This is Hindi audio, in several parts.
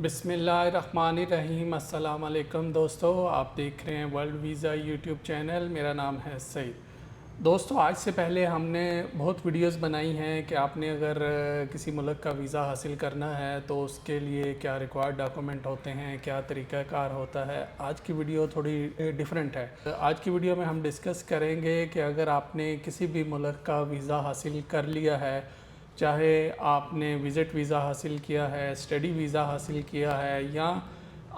बिस्मिल्लाहिर्रहमानिर्रहीम। अस्सलाम वालेकुम दोस्तों, आप देख रहे हैं वर्ल्ड वीज़ा यूट्यूब चैनल। मेरा नाम है सईद। दोस्तों, आज से पहले हमने बहुत वीडियोस बनाई हैं कि आपने अगर किसी मुल्क का वीज़ा हासिल करना है तो उसके लिए क्या रिक्वायर्ड डॉक्यूमेंट होते हैं, क्या तरीक़ाकार होता है। आज की वीडियो थोड़ी डिफरेंट है। आज की वीडियो में हम डिस्कस करेंगे कि अगर आपने किसी भी मुल्क का वीज़ा हासिल कर लिया है, चाहे आपने विज़िट वीज़ा हासिल किया है, स्टडी वीज़ा हासिल किया है या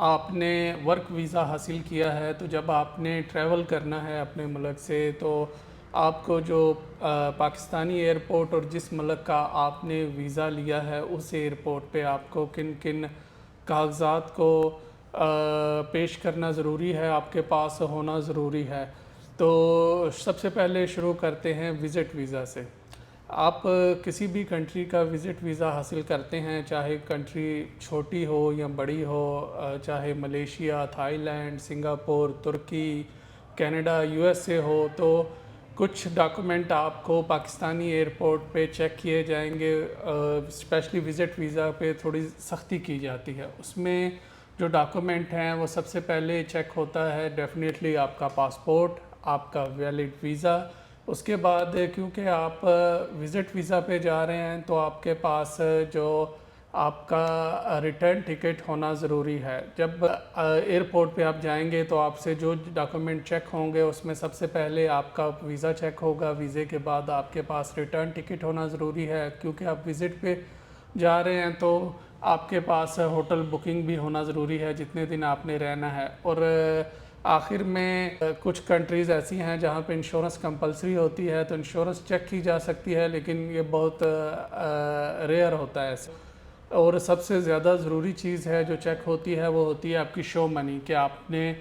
आपने वर्क वीज़ा हासिल किया है, तो जब आपने ट्रैवल करना है अपने मुल्क से तो आपको जो पाकिस्तानी एयरपोर्ट और जिस मुल्क का आपने वीज़ा लिया है उस एयरपोर्ट पे आपको किन किन कागजात को पेश करना ज़रूरी है, आपके पास होना ज़रूरी है। तो सबसे पहले शुरू करते हैं विज़िट वीज़ा से। आप किसी भी कंट्री का विज़िट वीज़ा हासिल करते हैं, चाहे कंट्री छोटी हो या बड़ी हो, चाहे मलेशिया, थाईलैंड, सिंगापुर, तुर्की, कनाडा, यूएसए हो, तो कुछ डॉक्यूमेंट आपको पाकिस्तानी एयरपोर्ट पे चेक किए जाएंगे। स्पेशली विज़िट वीज़ा पे थोड़ी सख्ती की जाती है। उसमें जो डॉक्यूमेंट हैं वो सबसे पहले चेक होता है डेफिनेटली आपका पासपोर्ट, आपका वैलिड वीज़ा। उसके बाद क्योंकि आप विज़िट वीज़ा पे जा रहे हैं तो आपके पास जो आपका रिटर्न टिकट होना ज़रूरी है। जब एयरपोर्ट पे आप जाएंगे तो आपसे जो डॉक्यूमेंट चेक होंगे उसमें सबसे पहले आपका वीज़ा चेक होगा। वीज़े के बाद आपके पास रिटर्न टिकट होना ज़रूरी है, क्योंकि आप विज़िट पे जा रहे हैं तो आपके पास होटल बुकिंग भी होना ज़रूरी है जितने दिन आपने रहना है। और आखिर में कुछ कंट्रीज़ ऐसी हैं जहाँ पे इंश्योरेंस कंपलसरी होती है, तो इंश्योरेंस चेक की जा सकती है, लेकिन ये बहुत रेयर होता है ऐसे। और सबसे ज़्यादा ज़रूरी चीज़ है जो चेक होती है वो होती है आपकी शो मनी, कि आपने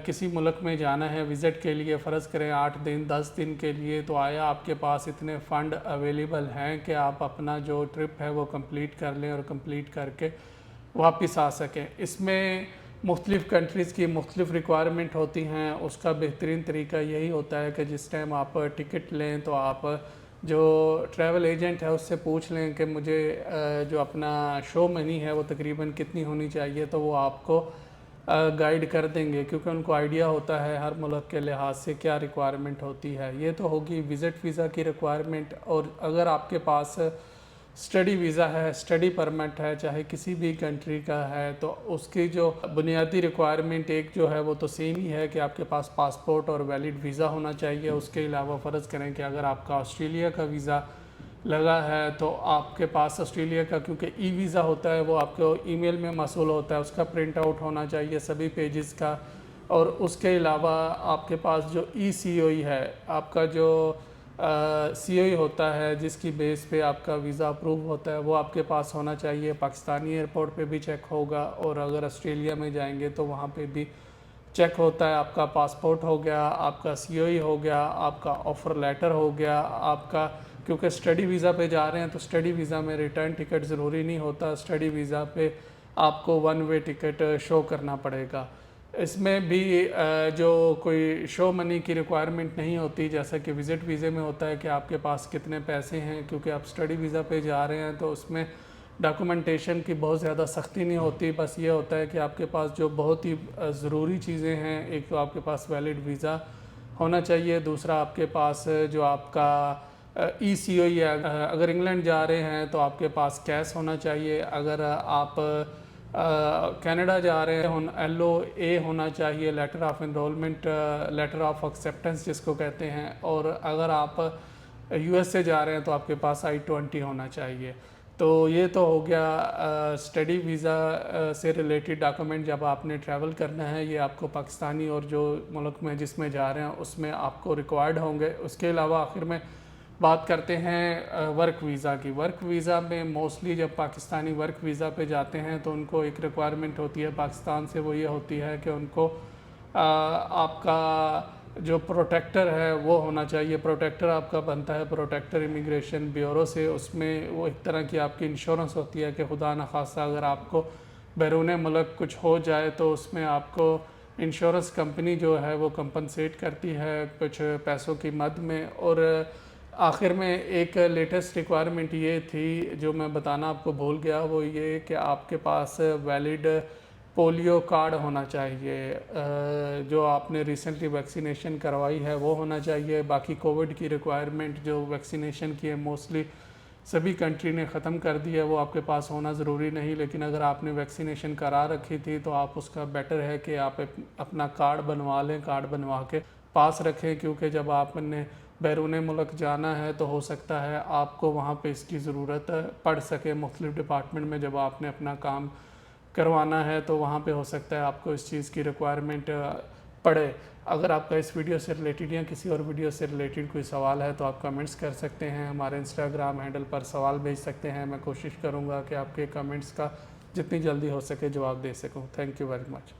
किसी मुल्क में जाना है विज़िट के लिए, फ़र्ज़ करें 8 दिन 10 दिन के लिए, तो आया आपके पास इतने फ़ंड अवेलेबल हैं कि आप अपना जो ट्रिप है वो कंप्लीट कर लें और कंप्लीट करके वापस आ सकें। इसमें मुख्तलिफ़ कंट्रीज़ की मुख्तलिफ़ रिक्वायरमेंट होती हैं। उसका बेहतरीन तरीका यही होता है कि जिस टाइम आप टिकट लें तो आप जो ट्रैवल एजेंट है उससे पूछ लें कि मुझे जो अपना शो मनी है वो तकरीबन कितनी होनी चाहिए, तो वो आपको गाइड कर देंगे, क्योंकि उनको आइडिया होता है हर मुल्क के लिहाज से क्या रिक्वायरमेंट होती है। ये तो होगी विज़िट वीज़ा की रिक्वायरमेंट। और अगर आपके पास स्टडी वीज़ा है, स्टडी परमिट है, चाहे किसी भी कंट्री का है, तो उसकी जो बुनियादी रिक्वायरमेंट एक जो है वो तो सेम ही है कि आपके पास पासपोर्ट और वैलिड वीज़ा होना चाहिए। उसके अलावा फ़र्ज़ करें कि अगर आपका ऑस्ट्रेलिया का वीज़ा लगा है तो आपके पास ऑस्ट्रेलिया का, क्योंकि ई वीज़ा होता है वो आपको ईमेल में मौसूल होता है, उसका प्रिंट आउट होना चाहिए सभी पेजेस का। और उसके अलावा आपके पास जो ECOE है, आपका जो COE होता है जिसकी बेस पे आपका वीज़ा अप्रूव होता है, वो आपके पास होना चाहिए। पाकिस्तानी एयरपोर्ट पे भी चेक होगा, और अगर ऑस्ट्रेलिया में जाएंगे तो वहाँ पे भी चेक होता है। आपका पासपोर्ट हो गया, आपका COE हो गया, आपका ऑफ़र लेटर हो गया, आपका, क्योंकि स्टडी वीज़ा पे जा रहे हैं तो स्टडी वीज़ा में रिटर्न टिकट ज़रूरी नहीं होता। स्टडी वीज़ा पे आपको वन वे टिकट शो करना पड़ेगा। इसमें भी जो कोई शो मनी की रिक्वायरमेंट नहीं होती, जैसा कि विज़िट वीज़े में होता है कि आपके पास कितने पैसे हैं। क्योंकि आप स्टडी वीज़ा पे जा रहे हैं तो उसमें डॉक्यूमेंटेशन की बहुत ज़्यादा सख्ती नहीं होती। बस ये होता है कि आपके पास जो बहुत ही ज़रूरी चीज़ें हैं, एक तो आपके पास वैलिड वीज़ा होना चाहिए, दूसरा आपके पास जो आपका ECOE है, अगर इंग्लैंड जा रहे हैं तो आपके पास कैश होना चाहिए। अगर आप कनाडा जा रहे हैं LOA होना चाहिए, letter of enrolment, letter of acceptance जिसको कहते हैं। और अगर आप USA जा रहे हैं तो आपके पास I-20 होना चाहिए। तो ये तो हो गया स्टडी वीज़ा से रिलेटेड डॉक्यूमेंट। जब आपने ट्रैवल करना है ये आपको पाकिस्तानी और जो मुल्क में जिसमें जा रहे हैं उसमें आपको रिक्वायर्ड होंगे। उसके अलावा आखिर में बात करते हैं वर्क वीज़ा की। वर्क वीज़ा में मोस्टली जब पाकिस्तानी वर्क वीज़ा पे जाते हैं तो उनको एक रिक्वायरमेंट होती है पाकिस्तान से, वो ये होती है कि उनको आपका जो प्रोटेक्टर है वो होना चाहिए। प्रोटेक्टर आपका बनता है प्रोटेक्टर इमिग्रेशन ब्यूरो से। उसमें वो एक तरह की आपकी इंश्योरेंस होती है कि खुदा न खास्ता अगर आपको बैरून मुल्क कुछ हो जाए तो उसमें आपको इंश्योरेंस कंपनी जो है वो कंपनसेट करती है कुछ पैसों की मद में। और आखिर में एक लेटेस्ट रिक्वायरमेंट ये थी जो मैं बताना आपको भूल गया, वो ये कि आपके पास वैलिड पोलियो कार्ड होना चाहिए। जो आपने रिसेंटली वैक्सीनेशन करवाई है वो होना चाहिए। बाकी कोविड की रिक्वायरमेंट जो वैक्सीनेशन की है मोस्टली सभी कंट्री ने ख़त्म कर दी है, वो आपके पास होना ज़रूरी नहीं। लेकिन अगर आपने वैक्सीनेशन करा रखी थी तो आप उसका बेटर है कि आप अपना कार्ड बनवा लें, कार्ड बनवा के पास रखें, क्योंकि जब आपने बैरून मुल्क जाना है तो हो सकता है आपको वहाँ पे इसकी ज़रूरत पड़ सके। मुख्तलिफ़ डिपार्टमेंट में जब आपने अपना काम करवाना है तो वहाँ पे हो सकता है आपको इस चीज़ की रिक्वायरमेंट पड़े। अगर आपका इस वीडियो से रिलेटेड या किसी और वीडियो से रिलेटेड कोई सवाल है तो आप कमेंट्स कर सकते हैं, हमारे इंस्टाग्राम हैंडल पर सवाल भेज सकते हैं। मैं कोशिश करूँगा कि आपके कमेंट्स का जितनी जल्दी हो सके जवाब दे सकूँ। Thank you very much.